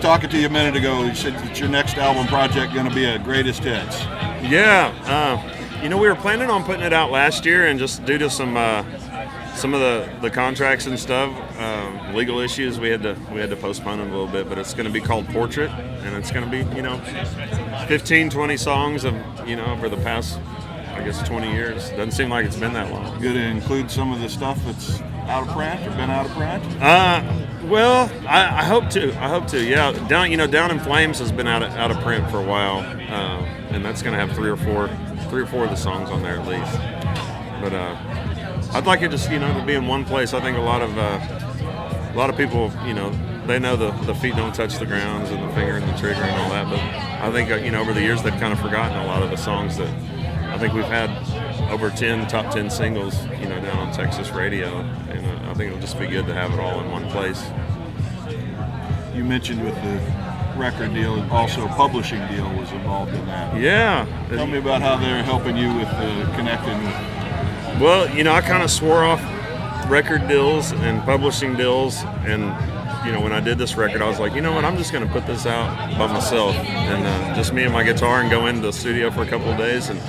talking to you a minute ago. You said that your next album project going to be a greatest hits. Yeah, we were planning on putting it out last year, and just due to some of the contracts and stuff, legal issues, we had to postpone it a little bit. But it's going to be called Portrait, and it's going to be 15, 20 songs of over the past, I guess, 20 years. Doesn't seem like it's been that long. Going to include some of the stuff that's out of print or been out of print? Well, I hope to. Yeah, Down in Flames has been out of print for a while, and that's going to have three or four of the songs on there at least. But I'd like it just to be in one place. I think a lot of people they know the feet don't touch the grounds and the finger and the trigger and all that. But I think over the years they've kind of forgotten a lot of the songs that I think we've had over 10 top 10 singles down on Texas radio, and I think it'll just be good to have it all in one place. You mentioned with the record deal, also a publishing deal was involved in that. Yeah. Tell me about how they're helping you with connecting with. Well, I kind of swore off record deals and publishing deals, and when I did this record, I was like, you know what, I'm just going to put this out by myself, and just me and my guitar, and go into the studio for a couple of days, and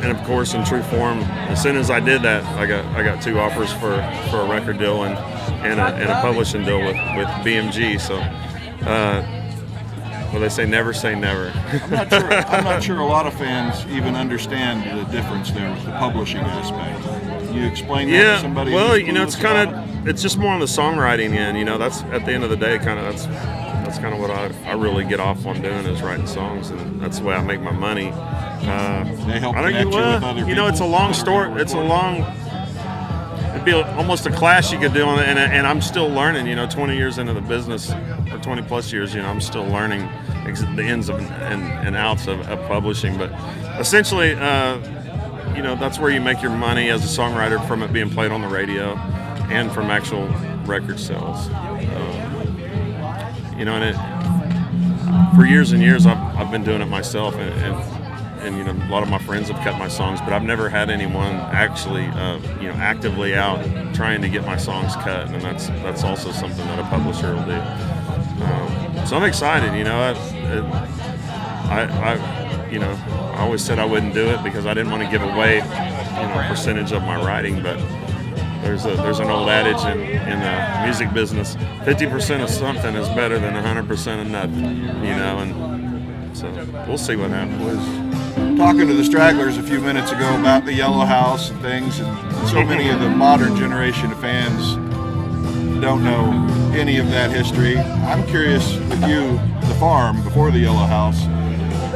of course, in true form, as soon as I did that, I got 2 offers for a record deal and a publishing deal with BMG. So, they say never say never. I'm not sure a lot of fans even understand the difference there with the publishing aspect. Can you explain that to somebody? Well, it's just more on the songwriting end. That's at the end of the day, that's kind of what I really get off on doing, is writing songs, and that's the way I make my money. They help connect you with other people. It's a long story. It'd be almost a class you could do on it, and I'm still learning. 20 years into the business, or 20 plus years, I'm still learning the ins and outs of publishing. But essentially, that's where you make your money as a songwriter, from it being played on the radio and from actual record sales. And for years and years, I've been doing it myself, and a lot of my friends have cut my songs, but I've never had anyone actually, actively out trying to get my songs cut, and that's also something that a publisher will do. So I'm excited. I always said I wouldn't do it because I didn't want to give away, a percentage of my writing, but there's an old adage in the music business: 50% of something is better than 100% of nothing. And so we'll see what happens. Talking to the Stragglers a few minutes ago about the Yellow House and things, and so many of the modern generation of fans don't know any of that history. I'm curious with you, the farm before the Yellow House.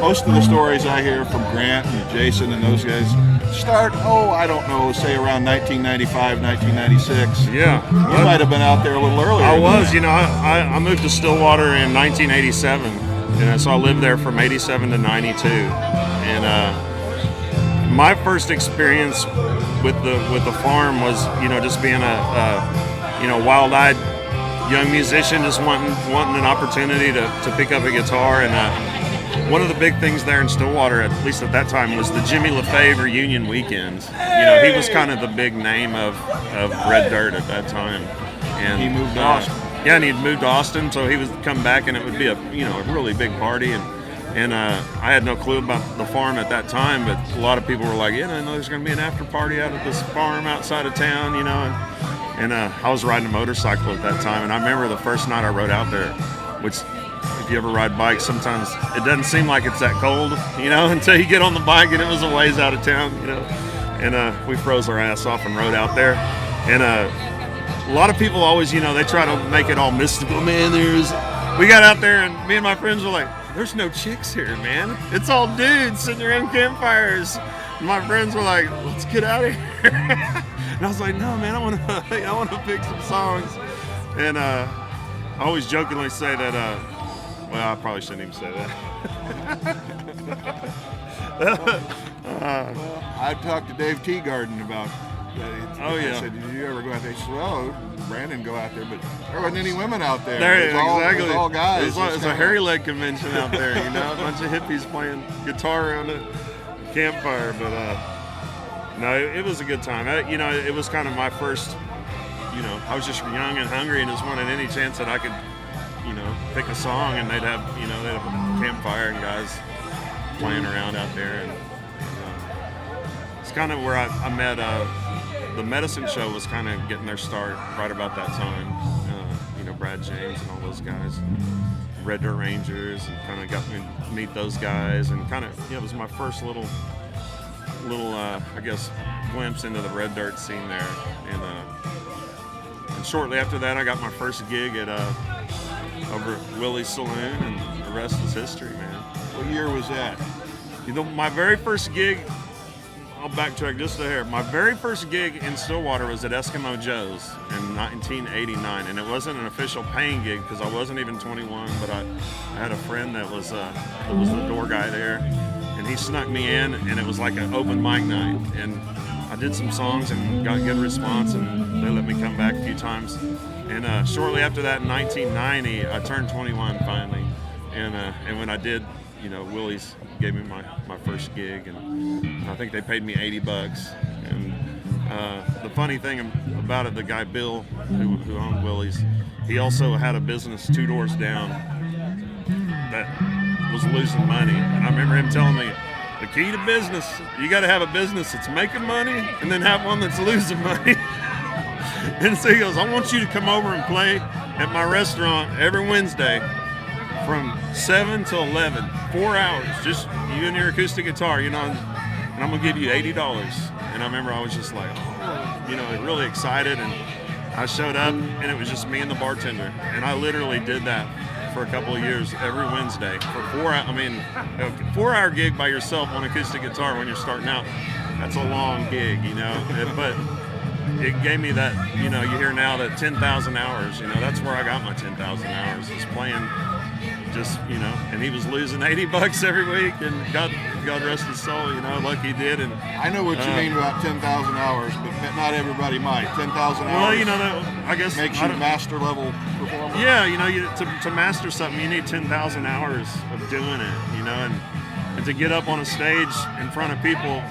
Most of the stories I hear from Grant and Jason and those guys start, I don't know, say around 1995, 1996. Yeah. You might have been out there a little earlier. I was. I moved to Stillwater in 1987, and so I lived there from 87 to 92. And my first experience with the farm was, just being a wild-eyed young musician, just wanting an opportunity to pick up a guitar. And one of the big things there in Stillwater, at least at that time, was the Jimmy LaFave Union Weekends. He was kind of the big name of Red Dirt at that time. And he moved to Austin. Yeah, and he'd moved to Austin, so he would come back, and it would be a really big party. And I had no clue about the farm at that time, but a lot of people were like, I know there's going to be an after party out at this farm outside of town, and I was riding a motorcycle at that time, and I remember the first night I rode out there, which, if you ever ride bikes, sometimes it doesn't seem like it's that cold, until you get on the bike, and it was a ways out of town, and we froze our ass off and rode out there, and a lot of people always, they try to make it all mystical. Man, we got out there, and me and my friends were like, there's no chicks here, man. It's all dudes sitting around campfires. And my friends were like, let's get out of here. And I was like, no, man, I want to pick some songs. And I always jokingly say that, I probably shouldn't even say that. I talked to Dave Teagarden about Oh, yeah. I said, did you ever go out there? He said, well, Brandon go out there, but there wasn't any women out there. There, it was exactly. It was all guys. It was a hairy leg convention out there, you know, a bunch of hippies playing guitar around a campfire. But, no, it was a good time. It was kind of my first, I was just young and hungry and just wanted any chance that I could, pick a song, and they'd have a campfire and guys playing around out there. And it's kind of where I met. The Medicine Show was kind of getting their start right about that time. Brad James and all those guys, Red Dirt Rangers, and kind of got me to meet those guys, and kind of it was my first little I guess glimpse into the Red Dirt scene there. And shortly after that, I got my first gig at over at Willie's Saloon, and the rest is history, man. What year was that? My very first gig, I'll backtrack just a hair. My very first gig in Stillwater was at Eskimo Joe's in 1989, and it wasn't an official paying gig because I wasn't even 21, but I had a friend that was the door guy there, and he snuck me in, and it was like an open mic night, and I did some songs and got good response, and they let me come back a few times. And shortly after that, in 1990, I turned 21 finally, and when I did, Willie's gave me my first gig, and I think they paid me $80. And the funny thing about it, the guy Bill, who owned Willie's, he also had a business 2 doors down that was losing money. And I remember him telling me, the key to business, you got to have a business that's making money and then have one that's losing money. And so he goes, I want you to come over and play at my restaurant every Wednesday from 7 to 11, 4 hours, just you and your acoustic guitar, and I'm going to give you $80. And I remember I was just like, really excited. And I showed up, and it was just me and the bartender. And I literally did that for a couple of years every Wednesday for 4 hours. I mean, a 4-hour gig by yourself on acoustic guitar when you're starting out, that's a long gig, But it gave me that, you hear now that 10,000 hours, that's where I got my 10,000 hours, is playing just, and he was losing $80 every week, and God rest his soul, like he did. And I know what you mean about 10,000 hours, but not everybody might. 10,000 hours. Well, I guess makes you master level performer. Yeah, to master something, you need 10,000 hours of doing it, and to get up on a stage in front of people,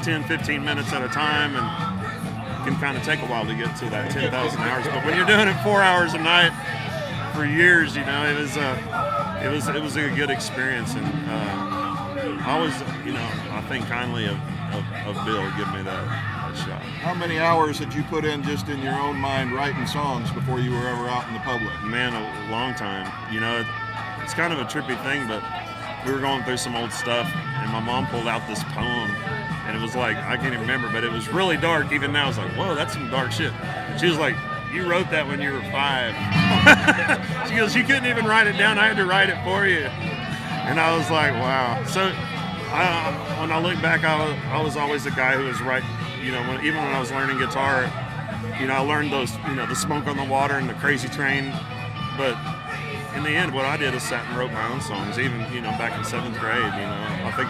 10, 15 minutes at a time, and can kind of take a while to get to that 10,000 hours. But when you're doing it 4 hours a night for years, it was a good experience. And I always, I think kindly of Bill giving me that shot. How many hours had you put in just in your own mind writing songs before you were ever out in the public? Man, a long time. It's kind of a trippy thing, but we were going through some old stuff, and my mom pulled out this poem, and it was like, I can't even remember, but it was really dark. Even now, it's like, whoa, that's some dark shit. She was like, you wrote that when you were 5. She goes, you couldn't even write it down. I had to write it for you. And I was like, wow. So when I look back, I was always a guy who was even when I was learning guitar, I learned those, the Smoke on the Water and the Crazy Train. But in the end, what I did is sat and wrote my own songs, even, back in 7th grade, I think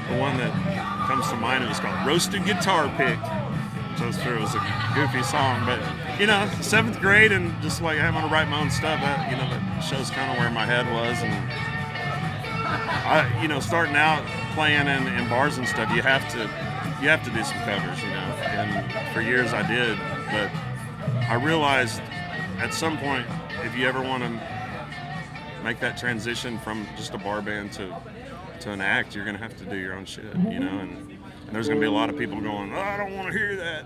the one that comes to mind, it was called Roasted Guitar Pick. So it was a goofy song, but 7th grade and just like having to write my own stuff, that shows kind of where my head was. And I, starting out playing in bars and stuff, you have to do some covers, and for years I did, but I realized at some point, if you ever want to make that transition from just a bar band to an act, you're going to have to do your own shit, and there's going to be a lot of people going, oh, I don't want to hear that,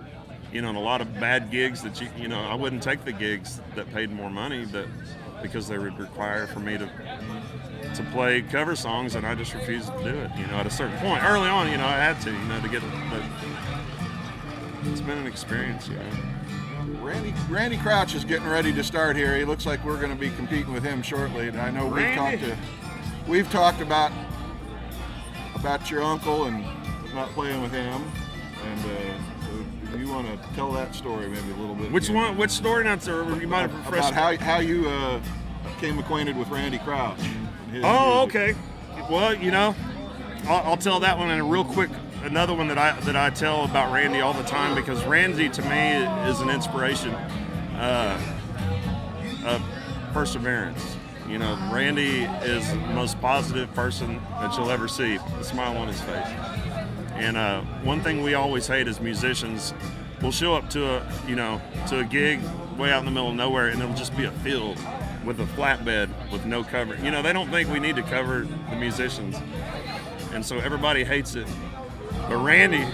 and a lot of bad gigs that I wouldn't take the gigs that paid more money, but because they would require for me to play cover songs, and I just refused to do it, at a certain point. Early on, I had to get it, but it's been an experience, Randy Crouch is getting ready to start here. He looks like we're going to be competing with him shortly. And I know we've talked about your uncle and not playing with him. And so if you want to tell that story maybe a little bit. Which one? Which story? Not you might have about how you became acquainted with Randy Crouch. Oh, okay. Well, I'll tell that one in a real quick. Another one that I tell about Randy all the time, because Randy to me is an inspiration of perseverance. Randy is the most positive person that you'll ever see, a smile on his face. And one thing we always hate as musicians, we'll show up to a gig way out in the middle of nowhere, and it'll just be a field. with a flatbed with no cover. You know, they don't think we need to cover the musicians, and so everybody hates it. But Randy,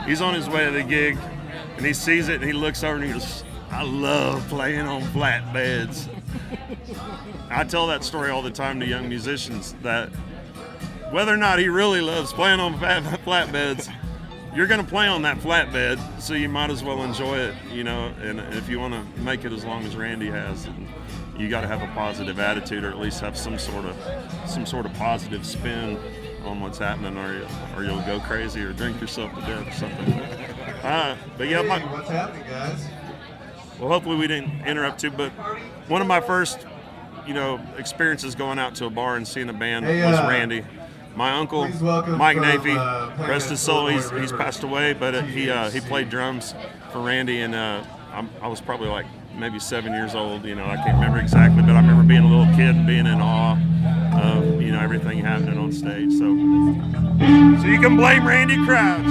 he's on his way to the gig, and he sees it, and he looks over and he goes, "I love playing on flatbeds." I tell that story all the time to young musicians, that whether or not he really loves playing on flatbeds, you're going to play on that flatbed, so you might as well enjoy it, you know. And if you want to make it as long as Randy has, you got to have a positive attitude, or at least have some sort of positive spin on what's happening, or you'll go crazy or drink yourself to death or something. But yeah, What's happening, guys? well, hopefully we didn't interrupt too. But one of my first, experiences going out to a bar and seeing a band was Randy. My uncle Mike Nafee, rest his soul, he's passed away, but he played drums for Randy, and I was probably like maybe 7 years old. I can't remember exactly, but I remember being a little kid and being in awe of everything happening on stage. So you can blame Randy Crouch.